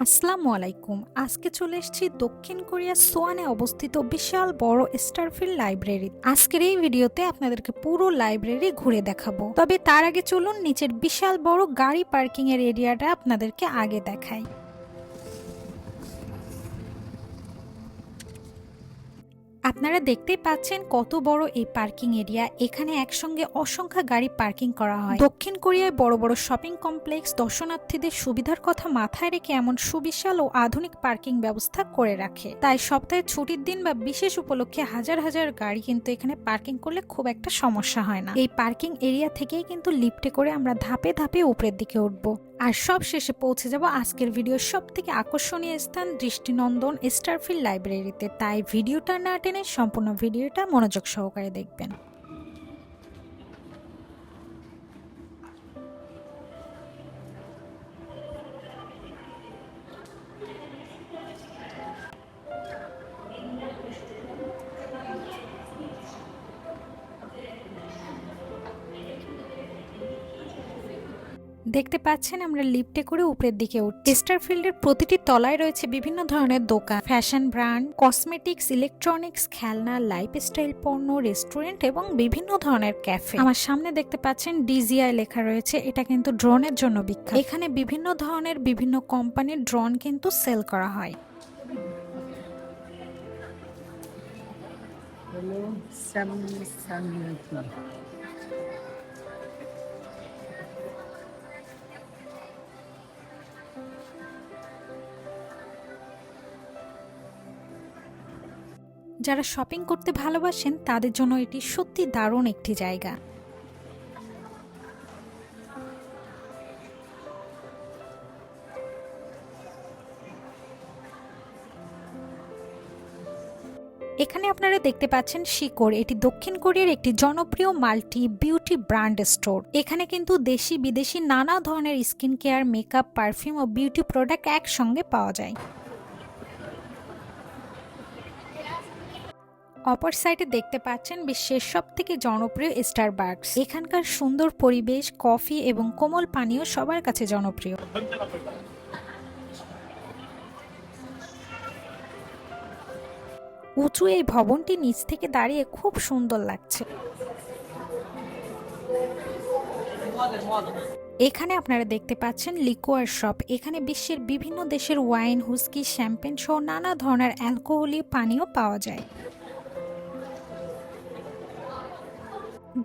আসসালামু আলাইকুম। আজকে চলে এসেছি দক্ষিণ কোরিয়ার সোয়ানে অবস্থিত বিশাল বড় স্টারফিল্ড লাইব্রেরি। আজকের এই ভিডিওতে আপনাদেরকে পুরো লাইব্রেরি ঘুরে দেখাবো। তবে তার আগে চলুন নিচের বিশাল বড় গাড়ি পার্কিং এর এরিয়াটা আপনাদেরকে আগে দেখাই। আপনারা দেখতেই পাচ্ছেন কত বড় এই পার্কিং এরিয়া। এখানে একসঙ্গে অসংখ্য গাড়ি পার্কিং করা হয়। দক্ষিণ কোরিয়ায় বড় বড় শপিং কমপ্লেক্স দর্শনার্থীদের সুবিধার কথা মাথায় রেখে এমন সুবিশাল ও আধুনিক পার্কিং ব্যবস্থা করে রাখে। তাই সপ্তাহে ছুটির দিন বা বিশেষ উপলক্ষে হাজার হাজার গাড়ি কিন্তু এখানে পার্কিং করলে খুব একটা সমস্যা হয় না। এই পার্কিং এরিয়া থেকেই কিন্তু লিফটে করে আমরা ধাপে ধাপে উপরের দিকে উঠবো। আর সব শেষে পৌঁছে যাব আজকের ভিডিওর সব থেকে আকর্ষণীয় স্থান দৃষ্টিনন্দন স্টারফিল্ড লাইব্রেরিতে। তাই ভিডিওটা না টেনে সম্পূর্ণ ভিডিওটা মনোযোগ সহকারে দেখবেন। দেখতে পাচ্ছেন আমরা লিফটে করে উপরের দিকে উঠছি। স্টারফিল্ডের প্রতিটি তলায় রয়েছে বিভিন্ন ধরনের দোকান, ফ্যাশন ব্র্যান্ড, কসমেটিক্স, ইলেকট্রনিক্স, খেলনা, লাইফস্টাইল পণ্য, রেস্টুরেন্ট এবং বিভিন্ন ধরনের ক্যাফে। আমার সামনে দেখতে পাচ্ছেন ডিজিআই লেখা রয়েছে। এটা কিন্তু ড্রোনের জন্য বিখ্যাত। এখানে বিভিন্ন ধরনের বিভিন্ন কোম্পানির ড্রোন কিন্তু সেল করা হয়। যারা শপিং করতে ভালোবাসেন তাদের জন্য এটি সত্যি দারুণ একটি জায়গা। এখানে আপনারা দেখতে পাচ্ছেন শিকড়। এটি দক্ষিণ কোরিয়ার একটি জনপ্রিয় মাল্টি বিউটি ব্র্যান্ড স্টোর। এখানে কিন্তু দেশি বিদেশি নানা ধরনের স্কিন কেয়ার, মেকআপ, পারফিউম ও বিউটি প্রোডাক্ট একসঙ্গে পাওয়া যায়। অপর সাইডে দেখতে পাচ্ছেন বিশ্বের সবথেকে জনপ্রিয় স্টারবাকস। এখানকার সুন্দর পরিবেশ, কফি এবং কোমল পানীয় সবার কাছে জনপ্রিয়। উঁচু এই ভবনটি নিচ থেকে দাঁড়িয়ে খুব সুন্দর লাগছে। এখানে আপনারা দেখতে পাচ্ছেন লিকোয়ার শপ। এখানে বিশ্বের বিভিন্ন দেশের ওয়াইন, হুস্কি, শ্যাম্পেন সহ নানা ধরনের অ্যালকোহলীয় পানীয় পাওয়া যায়।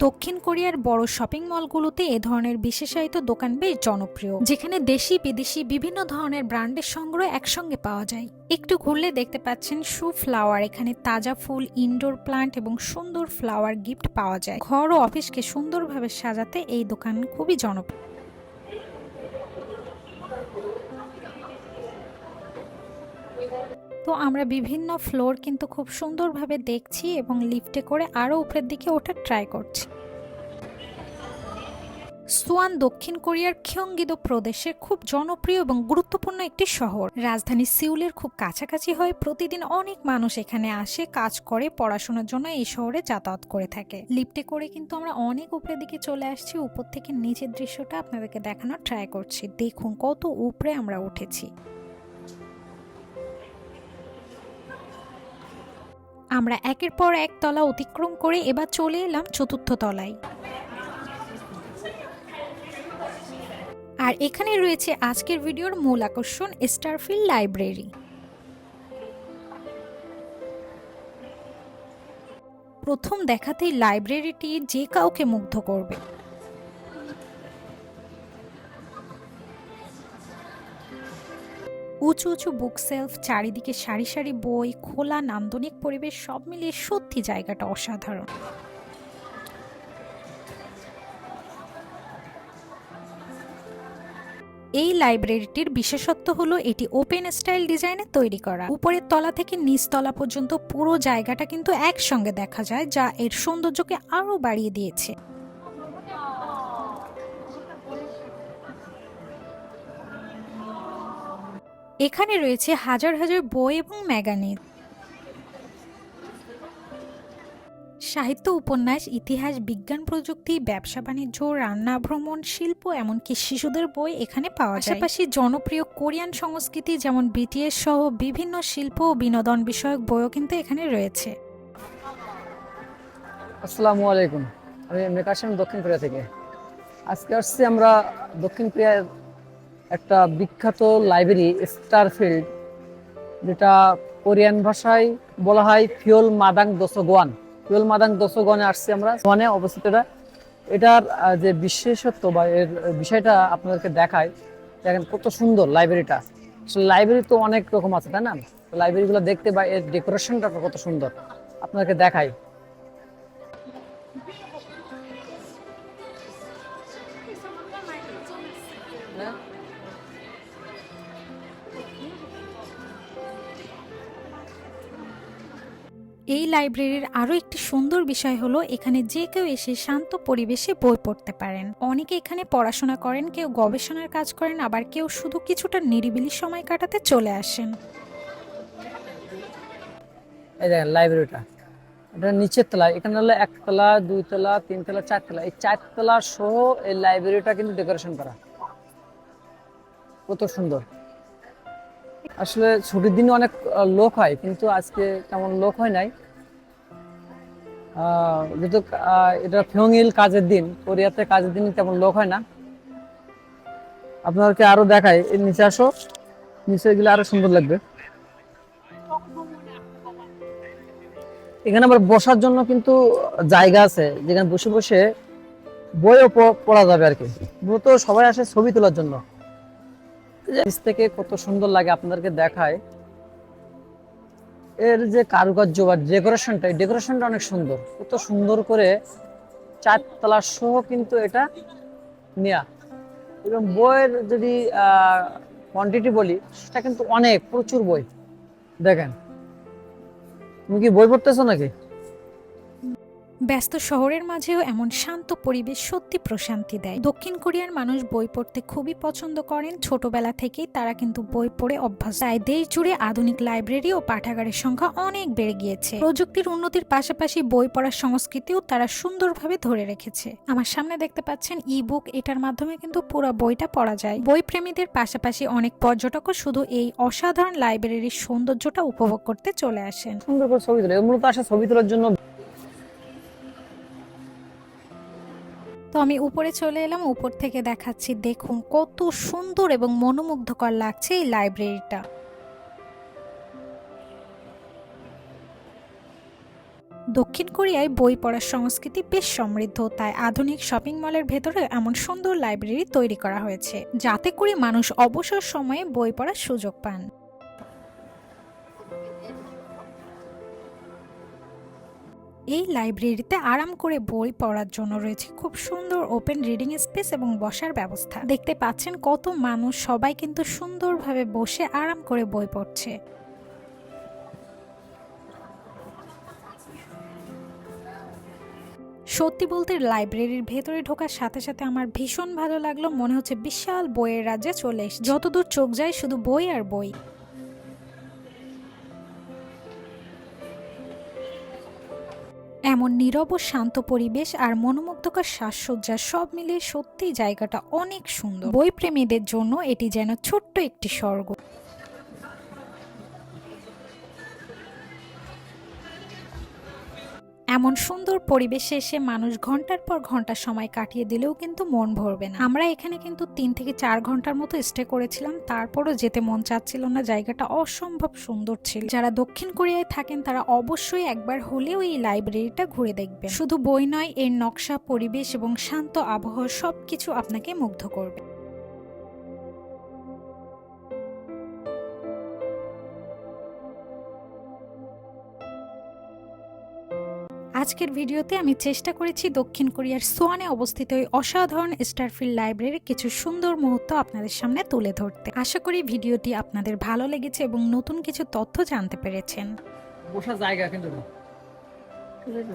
দক্ষিণ কোরিয়ার বড় শপিং মলগুলোতে এ ধরনের বিশেষায়িত দোকান বেশ জনপ্রিয়, যেখানে দেশি বিদেশি বিভিন্ন ধরনের ব্র্যান্ডের সংগ্রহ একসঙ্গে পাওয়া যায়। একটু ঘুরলে দেখতে পাচ্ছেন শু ফ্লাওয়ার। এখানে তাজা ফুল, ইনডোর প্লান্ট এবং সুন্দর ফ্লাওয়ার গিফট পাওয়া যায়। ঘর ও অফিসকে সুন্দরভাবে সাজাতে এই দোকান খুবই জনপ্রিয়। তো আমরা বিভিন্ন ফ্লোর কিন্তু খুব সুন্দরভাবে দেখছি এবং লিফটে করে আরো উপরের দিকে ওঠার ট্রাই করছি। সোয়ান দক্ষিণ কোরিয়ার খিয়ংগিদো প্রদেশে খুব জনপ্রিয় এবং গুরুত্বপূর্ণ একটি শহর। রাজধানী সিউলের খুব কাছাকাছি হয়ে প্রতিদিন অনেক মানুষ এখানে আসে, কাজ করে, পড়াশোনার জন্য এই শহরে যাতায়াত করে থাকে। লিফটে করে কিন্তু আমরা অনেক উপরের দিকে চলে আসছি। উপর থেকে নিচের দৃশ্যটা আপনাদেরকে দেখানোর ট্রাই করছি। দেখুন কত উপরে আমরা উঠেছি। আমরা একের পর এক তলা অতিক্রম করে এবার চলে এলাম চতুর্থ তলায়। আর এখানে রয়েছে আজকের ভিডিওর মূল আকর্ষণ, স্টারফিল্ড লাইব্রেরি। প্রথম দেখাতেই লাইব্রেরিটি যে কাউকে মুগ্ধ করবে। উঁচু উঁচু বুক সেলফ, চারিদিকে সারি সারি বই, খোলা নান্দনিক পরিবেশ, সব মিলিয়ে সত্যি জায়গাটা অসাধারণ। এই লাইব্রেরিটির বিশেষত্ব হলো এটি ওপেন স্টাইল ডিজাইনে তৈরি করা। উপরের তলা থেকে নিচ তলা পর্যন্ত পুরো জায়গাটা কিন্তু একসঙ্গে দেখা যায়, যা এর সৌন্দর্যকে আরো বাড়িয়ে দিয়েছে। এখানে রয়েছে হাজার হাজার বই এবং ম্যাগাজিন, সাহিত্য, উপন্যাস, ইতিহাস, বিজ্ঞান, প্রযুক্তি, ব্যবসা বাণিজ্য, রান্না, ভ্রমণ, শিল্প, এমনকি শিশুদের বই এখানে পাওয়া যায়। পাশাপাশি জনপ্রিয় কোরিয়ান সংস্কৃতি যেমন বিটিএস সহ বিভিন্ন শিল্প ও বিনোদন বিষয়ক বইও কিন্তু এখানে রয়েছে। আসসালামু আলাইকুম, আমি মেকাশন দক্ষিণ কোরিয়া থেকে। আজকে আসছি আমরা দক্ষিণ কোরিয়ার একটা বিখ্যাত লাইব্রেরি স্টারফিল্ড, যেটা কোরিয়ান ভাষায় বলা হয় ফিওল মাদাং দোসোগোয়ান। ফিওল মাদাং দোসোগোয়ানে আসছি আমরা, ওয়ানে অবস্থিত এটা। এটার যে বিশেষত্ব বা এর বিষয়টা আপনাদেরকে দেখায়। দেখেন কত সুন্দর লাইব্রেরিটা। আসলে লাইব্রেরি তো অনেক রকম আছে, তাই না? লাইব্রেরিগুলো দেখতে বা এর ডেকোরেশনটা কত সুন্দর আপনাদেরকে দেখায়। এই লাইব্রেরির আরো একটি সুন্দর বিষয় হলো এখানে যে কেউ এসে শান্ত পরিবেশে বই পড়তে পারেন। অনেকে এখানে পড়াশোনা করেন, কেউ গবেষণার কাজ করেন, আবার কেউ শুধু কিছুটা নিরিবিলি সময় কাটাতে চলে আসেন। এই দেখেন লাইব্রেরিটা, এটা নিচের তলা। এখানে হলো একতলা, দুইতলা, তিনতলা, চারতলা। এই চারতলা সহ এই লাইব্রেরিটা কিন্তু ডেকোরেশন করা, কত সুন্দর। আসলে ছুটির দিনে অনেক লোক হয়, কিন্তু আজকে তেমন লোক হয় নাই। যেহেতু এটা ফিয়ংইল কাজের দিন, কোরিয়াতে কাজের দিন তেমন লোক হয় না। আপনাদেরকে আরো দেখাই, এর নিচে আসো, নিচে গেলে আরো সুন্দর লাগবে। এখানে আবার বসার জন্য কিন্তু জায়গা আছে, যেখানে বসে বসে বইও পড়া যাবে আর কি। মূলত সবাই আসে ছবি তোলার জন্য। নিচ থেকে কত সুন্দর লাগে আপনাদেরকে দেখায়। এর যে কারুকার্য বা ডেকোরেশনটা, এই ডেকোরেশনটা অনেক সুন্দর, কত সুন্দর করে চারতলা সহ কিন্তু এটা নেয়া। এবং বইয়ের যদি কোয়ান্টিটি বলি, সেটা কিন্তু অনেক, প্রচুর বই। দেখেন, তুমি কি বই পড়তেছো নাকি? ব্যস্ত শহরের মাঝেও এমন শান্ত পরিবেশ সত্যি প্রশান্তি দেয়। দক্ষিণ কোরিয়ার মানুষ বই পড়তে খুবই পছন্দ করেন। ছোটবেলা থেকেই তারা কিন্তু বই পড়ে অভ্যাস। তাই দেশ জুড়ে আধুনিক লাইব্রেরি ও পাঠাগারের সংখ্যা অনেক বেড়ে গিয়েছে। প্রযুক্তির উন্নতির পাশাপাশি বই পড়ার সংস্কৃতিও তারা সুন্দরভাবে ধরে রেখেছে। আমার সামনে দেখতে পাচ্ছেন ই বুক, এটার মাধ্যমে কিন্তু পুরো বইটা পড়া যায়। বই প্রেমীদের পাশাপাশি অনেক পর্যটকও শুধু এই অসাধারণ লাইব্রেরির সৌন্দর্যটা উপভোগ করতে চলে আসেন। সুন্দর করে ছবি তোলে, মূলত আসে ছবি তোলার জন্য। তো আমি উপরে চলে এলাম, উপর থেকে দেখাচ্ছি। দেখুন কত সুন্দর এবং মনোমুগ্ধকর লাগছে এই লাইব্রেরিটা। দক্ষিণ কোরিয়ায় বই পড়ার সংস্কৃতি বেশ সমৃদ্ধ, তাই আধুনিক শপিং মলের ভেতরে এমন সুন্দর লাইব্রেরি তৈরি করা হয়েছে, যাতে করে মানুষ অবসর সময়ে বই পড়ার সুযোগ পান। এই লাইব্রেরিতে আরাম করে বই পড়ার জন্য রয়েছে খুব সুন্দর ওপেন রিডিং স্পেস এবং বসার ব্যবস্থা। দেখতে পাচ্ছেন কত মানুষ, সবাই কিন্তু সুন্দরভাবে বসে আরাম করে বই পড়ছে। সত্যি বলতে লাইব্রেরির ভেতরে ঢোকার সাথে সাথে আমার ভীষণ ভালো লাগলো। মনে হচ্ছে বিশাল বইয়ের রাজ্যে চলে এসেছি। যতদূর চোখ যায় শুধু বই আর বই। এমন নীরব ও শান্ত পরিবেশ আর মনোমুগ্ধকর সাজসজ্জা সব মিলিয়ে সত্যি জায়গাটা অনেক সুন্দর। বই প্রেমীদের জন্য এটি যেন ছোট্ট একটি স্বর্গ। এমন সুন্দর পরিবেশে এসে মানুষ ঘন্টার পর ঘন্টা সময় কাটিয়ে দিলেও কিন্তু মন ভরবে না। আমরা এখানে কিন্তু 3 থেকে 4 ঘন্টার মতো স্টে করেছিলাম, তারপরও যেতে মন চাচ্ছিল না। জায়গাটা অসম্ভব সুন্দর ছিল। যারা দক্ষিণ কোরিয়ায় থাকেন তারা অবশ্যই একবার হলেও এই লাইব্রেরিটা ঘুরে দেখবেন। শুধু বই নয়, এর নকশা, পরিবেশ এবং শান্ত আবহাওয়া সবকিছু আপনাকে মুগ্ধ করবে। আজকের ভিডিওতে আমি চেষ্টা করেছি দক্ষিণ কোরিয়ার সোয়ানে অবস্থিত এই অসাধারণ স্টারফিল্ড লাইব্রেরির কিছু সুন্দর মুহূর্ত আপনাদের সামনে তুলে ধরতে। আশা করি ভিডিওটি আপনাদের ভালো লেগেছে এবং নতুন কিছু তথ্য জানতে পেরেছেন। বসার জায়গা কিন্তু না। ঠিক আছে?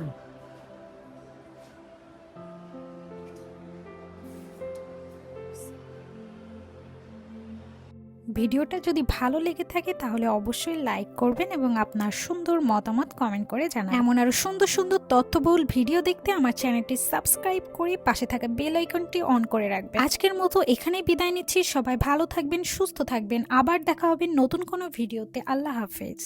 ভিডিওটা যদি ভালো লেগে থাকে তাহলে অবশ্যই লাইক করবেন এবং আপনার সুন্দর মতামত কমেন্ট করে জানান। এমন আরো সুন্দর সুন্দর তথ্যবহুল ভিডিও দেখতে আমার চ্যানেলটি সাবস্ক্রাইব করে পাশে থাকা বেল আইকনটি অন করে রাখবেন। আজকের মতো এখানেই বিদায় নিচ্ছি। সবাই ভালো থাকবেন, সুস্থ থাকবেন। আবার দেখা হবে নতুন কোনো ভিডিওতে। আল্লাহ হাফেজ।